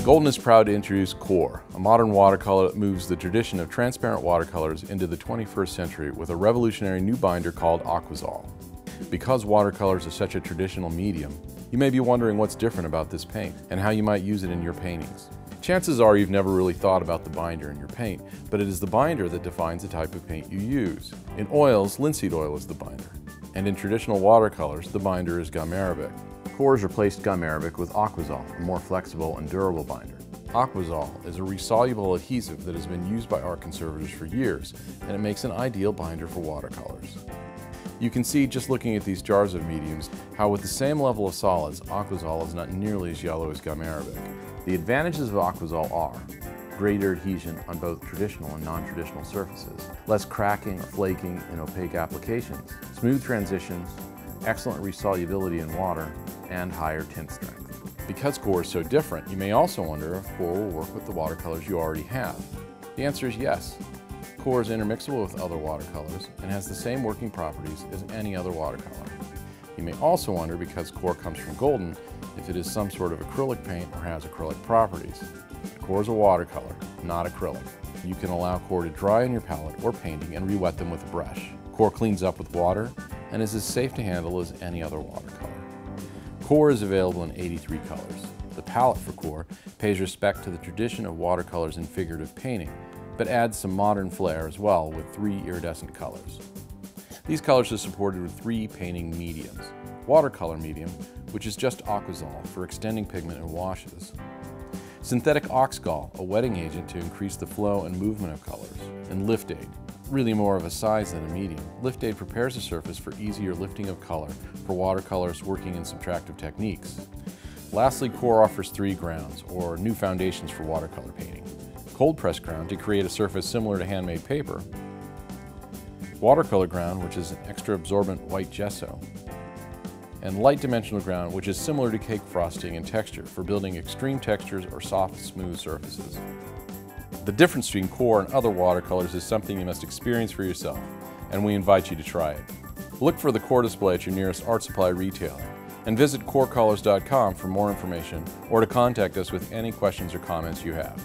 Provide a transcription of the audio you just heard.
Golden is proud to introduce QoR, a modern watercolor that moves the tradition of transparent watercolors into the 21st century with a revolutionary new binder called Aquazol. Because watercolors are such a traditional medium, you may be wondering what's different about this paint and how you might use it in your paintings. Chances are you've never really thought about the binder in your paint, but it is the binder that defines the type of paint you use. In oils, linseed oil is the binder, and in traditional watercolors, the binder is gum arabic. QoR has replaced gum arabic with Aquazol, a more flexible and durable binder. Aquazol is a resoluble adhesive that has been used by art conservators for years, and it makes an ideal binder for watercolors. You can see just looking at these jars of mediums how with the same level of solids, Aquazol is not nearly as yellow as gum arabic. The advantages of Aquazol are greater adhesion on both traditional and non-traditional surfaces, less cracking or flaking in opaque applications, smooth transitions, excellent resolubility in water, and higher tint strength. Because QoR is so different, you may also wonder if QoR will work with the watercolors you already have. The answer is yes. QoR is intermixable with other watercolors and has the same working properties as any other watercolor. You may also wonder, because QoR comes from Golden, if it is some sort of acrylic paint or has acrylic properties. QoR is a watercolor, not acrylic. You can allow QoR to dry on your palette or painting and re-wet them with a brush. QoR cleans up with water and is as safe to handle as any other watercolor. QoR is available in 83 colors. The palette for QoR pays respect to the tradition of watercolors in figurative painting, but adds some modern flair as well with 3 iridescent colors. These colors are supported with 3 painting mediums. Watercolor medium, which is just Aquazol for extending pigment in washes. Synthetic Oxgall, a wetting agent to increase the flow and movement of colors. And Lift Aid, really more of a size than a medium. Lift Aid prepares the surface for easier lifting of color for watercolors working in subtractive techniques. Lastly, QoR offers 3 grounds, or new foundations for watercolor painting. Cold press ground to create a surface similar to handmade paper, watercolor ground, which is an extra absorbent white gesso, and light dimensional ground, which is similar to cake frosting in texture for building extreme textures or soft, smooth surfaces. The difference between QoR and other watercolors is something you must experience for yourself, and we invite you to try it. Look for the QoR display at your nearest art supply retailer, and visit QoRcolors.com for more information or to contact us with any questions or comments you have.